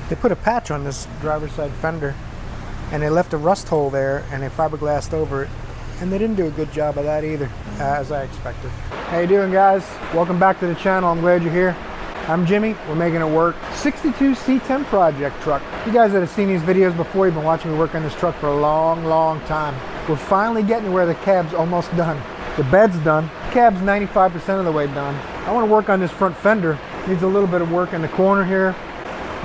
They put a patch on this driver's side fender and they left a rust hole there and they fiberglassed over it, and they didn't do a good job of that either, as I expected. How you doing, guys? Welcome back to the channel. I'm glad you're here. I'm Jimmy. We're making it work. 62 C10 project truck. You guys that have seen these videos before, you've been watching me work on this truck for a long time. We're finally getting where the cab's almost done. The bed's done. Cab's 95% of the way done. I want to work on this front fender. Needs a little bit of work in the corner here.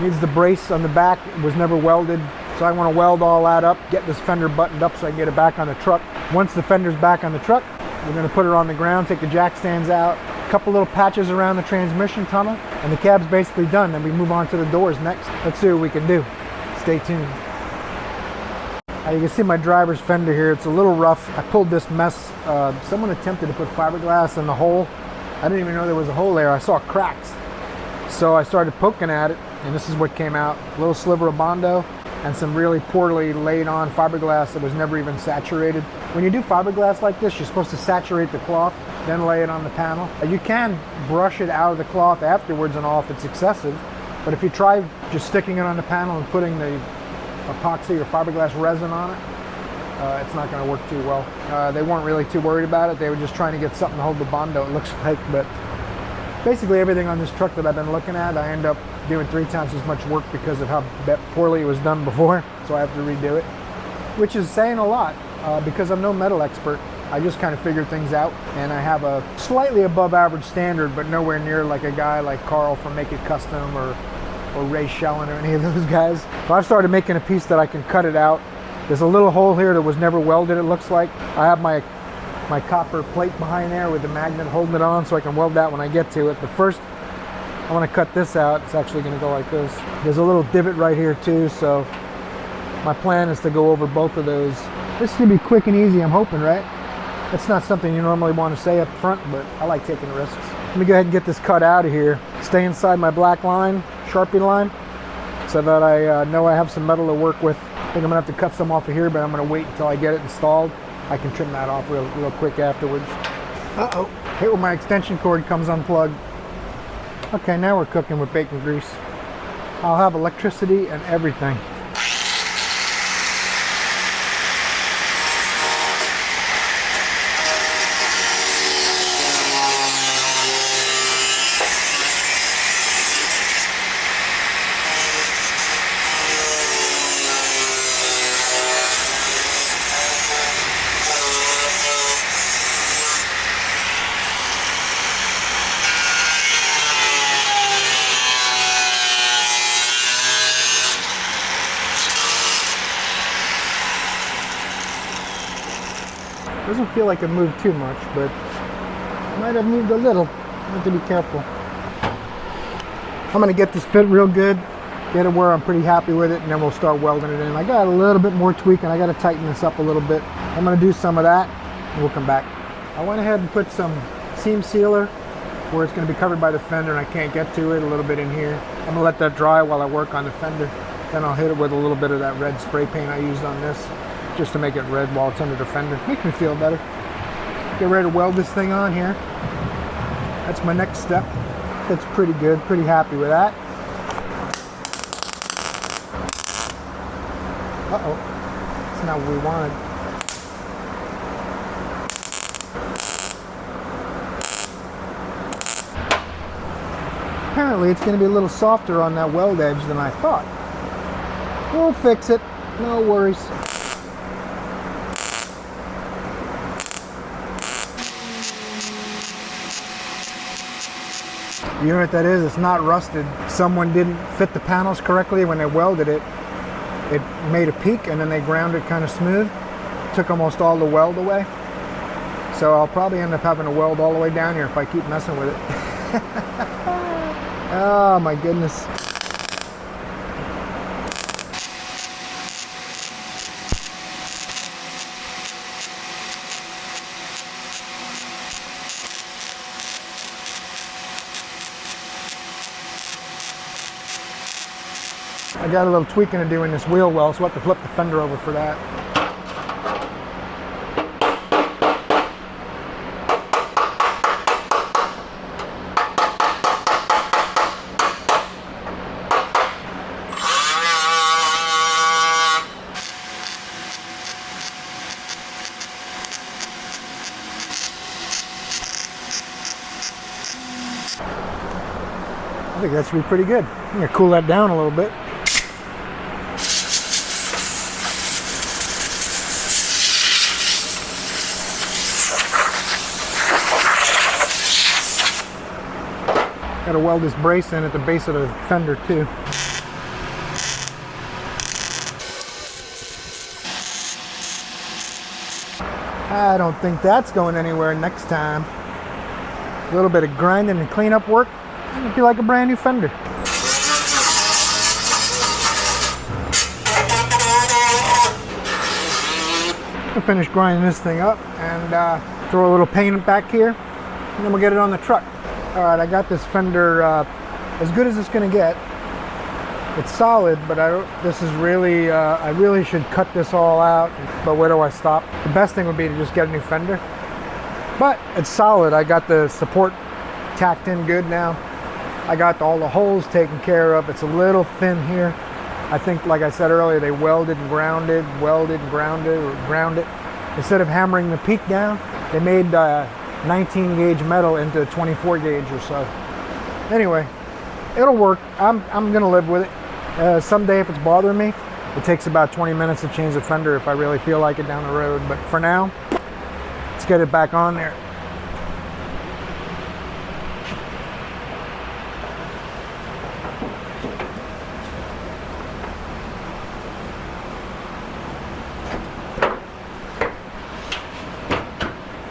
Needs the brace on the back. It was never welded. So I want to weld all that up, get this fender buttoned up so I can get it back on the truck. Once the fender's back on the truck, we're going to put her on the ground, take the jack stands out, a couple little patches around the transmission tunnel, and the cab's basically done. Then we move on to the doors next. Let's see what we can do. Stay tuned. You can see my driver's fender here. It's a little rough. I pulled this mess. Someone attempted to put fiberglass in the hole. I didn't even know there was a hole there. I saw cracks. So I started poking at it, and this is what came out. A little sliver of Bondo and some really poorly laid on fiberglass that was never even saturated. When you do fiberglass like this, you're supposed to saturate the cloth, then lay it on the panel. You can brush it out of the cloth afterwards and all if it's excessive, but if you try just sticking it on the panel and putting the epoxy or fiberglass resin on it, it's not going to work too well. They weren't really too worried about it. They were just trying to get something to hold the Bondo, it looks like. But basically everything on this truck that I've been looking at, I end up doing 3 times as much work because of how poorly it was done before, so I have to redo it, which is saying a lot because I'm no metal expert. I just kind of figure things out, and I have a slightly above average standard, but nowhere near like a guy like Carl from Make It Custom or Ray Shellen or any of those guys. So I've started making a piece that I can cut it out. There's a little hole here that was never welded, it looks like. I have my copper plate behind there with the magnet holding it on so I can weld that when I get to it. But first, I want to cut this out. It's actually going to go like this. There's a little divot right here too, so my plan is to go over both of those. This should be quick and easy, I'm hoping, right? That's not something you normally want to say up front, but I like taking risks. Let me go ahead and get this cut out of here. Stay inside my black line, Sharpie line, so that I know I have some metal to work with. I think I'm going to have to cut some off of here, but I'm going to wait until I get it installed. I can trim that off real quick afterwards. Uh-oh, hit where my extension cord comes unplugged. Okay, now we're cooking with bacon grease. I'll have electricity and everything. Doesn't feel like it moved too much, but it might have moved a little. I have to be careful. I'm going to get this fit real good, get it where I'm pretty happy with it, and then we'll start welding it in. I got a little bit more tweaking. I got to tighten this up a little bit. I'm going to do some of that, and we'll come back. I went ahead and put some seam sealer where it's going to be covered by the fender, and I can't get to it, a little bit in here. I'm going to let that dry while I work on the fender. Then I'll hit it with a little bit of that red spray paint I used on this, just to make it red while it's under the fender. Makes me feel better. Get ready to weld this thing on here. That's my next step. Fits pretty good, pretty happy with that. Uh-oh, that's not what we wanted. Apparently it's going to be a little softer on that weld edge than I thought. We'll fix it, no worries. You know what that is? It's not rusted. Someone didn't fit the panels correctly when they welded it. It made a peak and then they ground it kind of smooth. Took almost all the weld away. So I'll probably end up having to weld all the way down here if I keep messing with it. Oh my goodness. I got a little tweaking to do in this wheel well, so I'll have to flip the fender over for that. think that should be pretty good. I'm gonna cool that down a little bit. Gotta weld this brace in at the base of the fender too. I don't think that's going anywhere next time. A little bit of grinding and cleanup work, and it'll be like a brand new fender. I'll finish grinding this thing up and throw a little paint back here, and then we'll get it on the truck. All right, I got this fender as good as it's gonna get. It's solid, but this is really, I really should cut this all out, but where do I stop? The best thing would be to just get a new fender, but it's solid. I got the support tacked in good now. I got all the holes taken care of. It's a little thin here. I think, like I said earlier, they welded and ground it, ground it. Instead of hammering the peak down, they made 19 gauge metal into 24 gauge or so. Anyway, it'll work. I'm gonna live with it. Someday if it's bothering me, it takes about 20 minutes to change the fender if I really feel like it down the road. But for now, let's get it back on there.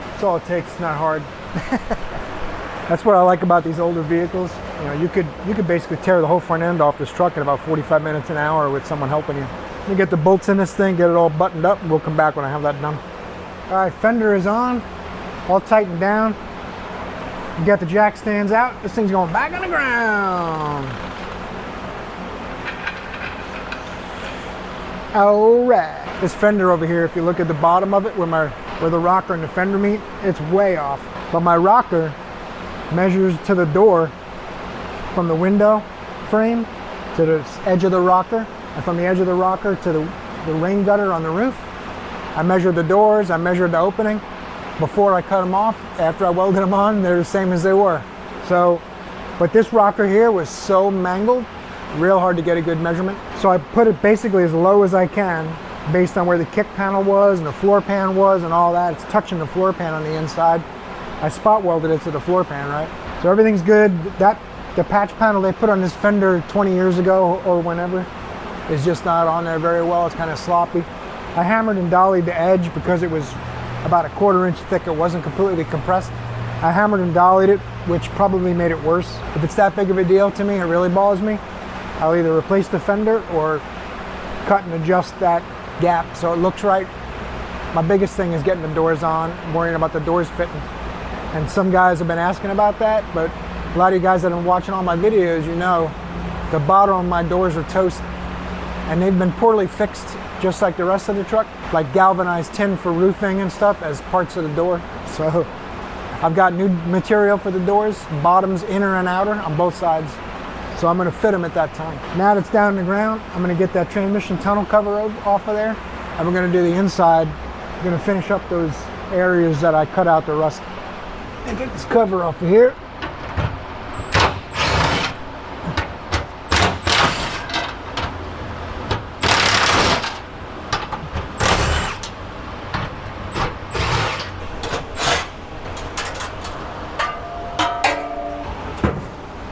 That's all it takes. It's not hard. That's what I like about these older vehicles. You know, you could basically tear the whole front end off this truck in about 45 minutes an hour with someone helping you. You get the bolts in this thing, get it all buttoned up, and we'll come back when I have that done. All right, fender is on, all tightened down. You got the jack stands out. This thing's going back on the ground. All right. This fender over here, if you look at the bottom of it where the rocker and the fender meet, it's way off. But my rocker measures to the door from the window frame to the edge of the rocker, and from the edge of the rocker to the rain gutter on the roof. I measured the doors, I measured the opening before I cut them off. After I welded them on, they're the same as they were. So, but this rocker here was so mangled, real hard to get a good measurement. So I put it basically as low as I can based on where the kick panel was and the floor pan was and all that. It's touching the floor pan on the inside. I spot welded it to the floor pan, right? So everything's good. The patch panel they put on this fender 20 years ago or whenever is just not on there very well. It's kind of sloppy. I hammered and dollied the edge because it was about a 1/4 inch thick. It wasn't completely compressed. I hammered and dollied it, which probably made it worse. If it's that big of a deal to me, it really bothers me, I'll either replace the fender or cut and adjust that gap so it looks right. My biggest thing is getting the doors on. I'm worrying about the doors fitting. And some guys have been asking about that, but a lot of you guys that have been watching all my videos, you know, the bottom of my doors are toast, and they've been poorly fixed, just like the rest of the truck, like galvanized tin for roofing and stuff as parts of the door. So I've got new material for the doors, bottoms, inner and outer, on both sides. So I'm gonna fit them at that time. Now that it's down on the ground, I'm gonna get that transmission tunnel cover off of there, and we're gonna do the inside. I'm gonna finish up those areas that I cut out the rust. And get this cover off of here.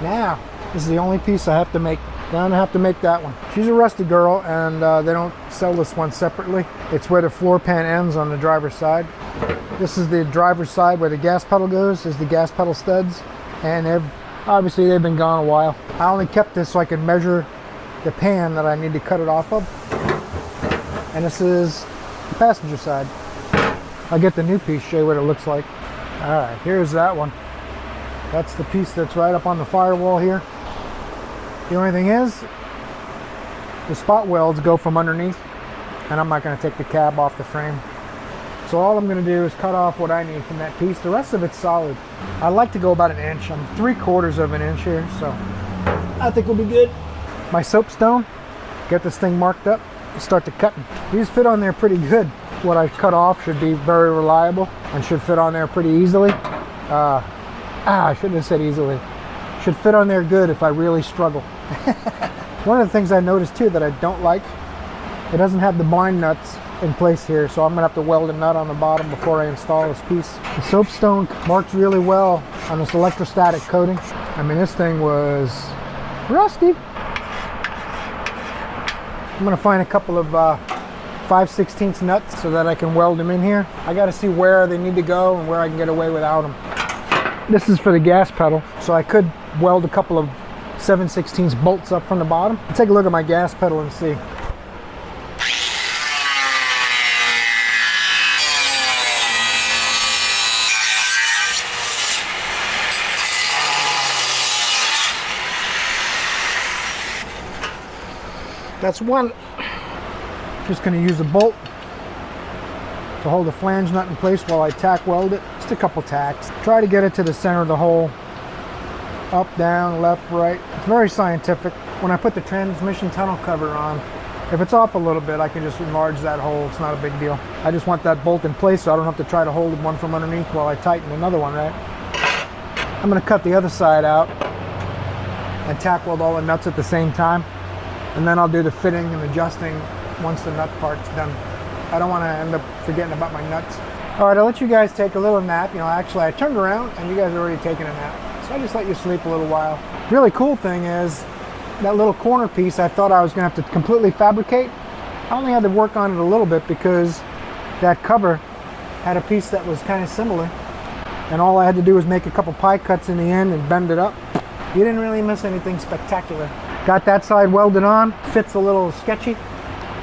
Now, this is the only piece I have to make. Gonna have to make that one. She's a rusty girl, and they don't sell this one separately. It's where the floor pan ends on the driver's side. This is the driver's side where the gas pedal goes, is the gas pedal studs, and obviously they've been gone a while. I only kept this so I could measure the pan that I need to cut it off of. And this is the passenger side. I'll get the new piece, show you what it looks like. All right, here's that one. That's the piece that's right up on the firewall here. The only thing is, the spot welds go from underneath, and I'm not going to take the cab off the frame. So all I'm going to do is cut off what I need from that piece. The rest of it's solid. I like to go about 1 inch. I'm 3/4 of an inch here, so I think we'll be good. My soapstone, get this thing marked up, start to cutting. These fit on there pretty good. What I cut off should be very reliable and should fit on there pretty easily. I shouldn't have said easily. Should fit on there good if I really struggle. One of the things I noticed too that I don't like, it doesn't have the blind nuts in place here, so I'm gonna have to weld a nut on the bottom before I install this piece. The soapstone marks really well on this electrostatic coating. I mean, this thing was rusty. I'm gonna find a couple of 5/16 nuts so that I can weld them in here. I gotta see where they need to go and where I can get away without them. This is for the gas pedal, so I could weld a couple of 7/16 bolts up from the bottom. Take a look at my gas pedal and see. That's one. Just going to use a bolt to hold the flange nut in place while I tack weld it. Just a couple tacks. Try to get it to the center of the hole. Up, down, left, right. It's very scientific. When I put the transmission tunnel cover on, if it's off a little bit, I can just enlarge that hole. It's not a big deal. I just want that bolt in place so I don't have to try to hold one from underneath while I tighten another one, right? I'm going to cut the other side out and tack weld all the nuts at the same time. And then I'll do the fitting and adjusting once the nut part's done. I don't want to end up forgetting about my nuts. All right, I'll let you guys take a little nap. You know, actually I turned around and you guys are already taking a nap. So I just let you sleep a little while. Really cool thing is that little corner piece I thought I was gonna have to completely fabricate. I only had to work on it a little bit because that cover had a piece that was kind of similar. And all I had to do was make a couple pie cuts in the end and bend it up. You didn't really miss anything spectacular. Got that side welded on. Fits a little sketchy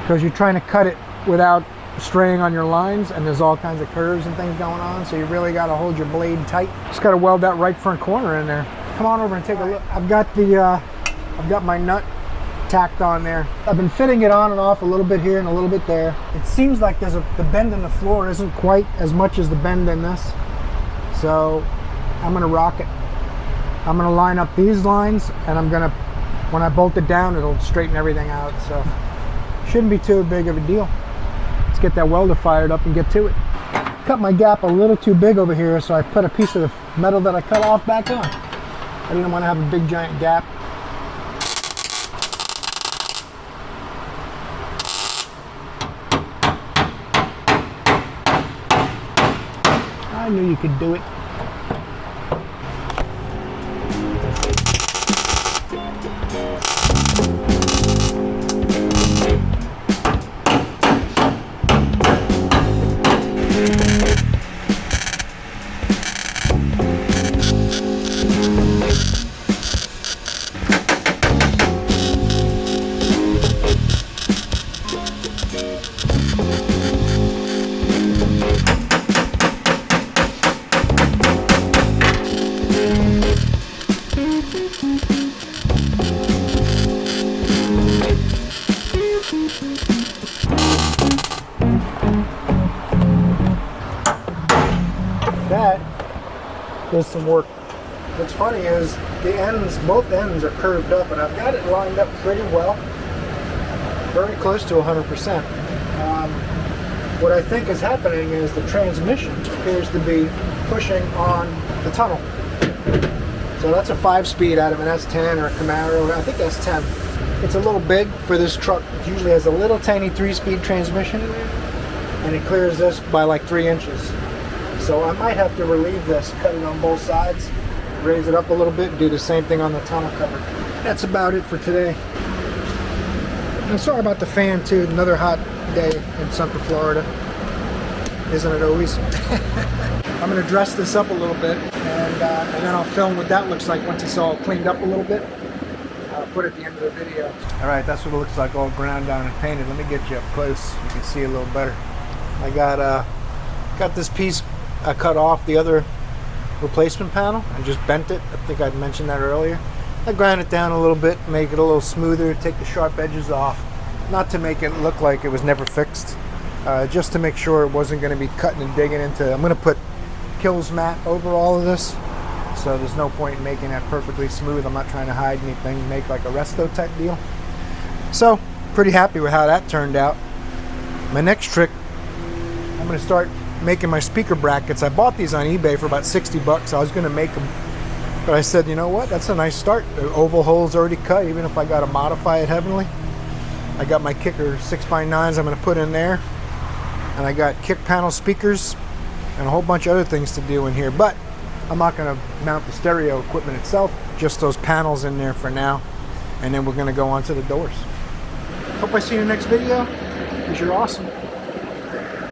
because you're trying to cut it without straying on your lines, and there's all kinds of curves and things going on, so you really got to hold your blade tight. Just got to weld that right front corner in there. Come on over and take a look. I've got my nut tacked on there. I've been fitting it on and off a little bit here and a little bit there. It seems like the bend in the floor isn't quite as much as the bend in this, so I'm gonna rock it. I'm gonna line up these lines, and I'm gonna, when I bolt it down, it'll straighten everything out, so shouldn't be too big of a deal. Let's get that welder fired up and get to it. Cut my gap a little too big over here, so I put a piece of the metal that I cut off back on. I didn't want to have a big giant gap. I knew you could do it. That is some work. What's funny is the ends, both ends are curved up, and I've got it lined up pretty well, very close to 100%. What I think is happening is the transmission appears to be pushing on the tunnel. So that's a 5-speed out of an S10 or a Camaro. I think that's 10. It's a little big for this truck. It usually has a little tiny 3-speed transmission in there, and it clears this by like 3 inches. So I might have to relieve this, cut it on both sides, raise it up a little bit, and do the same thing on the tunnel cover. That's about it for today. I'm sorry about the fan too. Another hot day in Central Florida. Isn't it always? I'm going to dress this up a little bit, and then I'll film what that looks like once it's all cleaned up a little bit. I'll put it at the end of the video. All right, that's what it looks like, all ground down and painted. Let me get you up close. You can see a little better. I got this piece. I cut off the other replacement panel and just bent it. I think I'd mentioned that earlier. I grind it down a little bit, make it a little smoother, take the sharp edges off. Not to make it look like it was never fixed, just to make sure it wasn't going to be cutting and digging into. I'm going to put Kills mat over all of this, so there's no point in making that perfectly smooth. I'm not trying to hide anything, make like a resto type deal. So, pretty happy with how that turned out. My next trick, I'm going to start making my speaker brackets. I bought these on eBay for about 60 bucks. I was going to make them But I said, you know what? That's a nice start. The oval hole's already cut, even if I got to modify it heavily. I got my kicker 6x9s I'm going to put in there. And I got kick panel speakers and a whole bunch of other things to do in here. But I'm not going to mount the stereo equipment itself, just those panels in there for now. And then we're going to go on to the doors. Hope I see you in the next video, because you're awesome.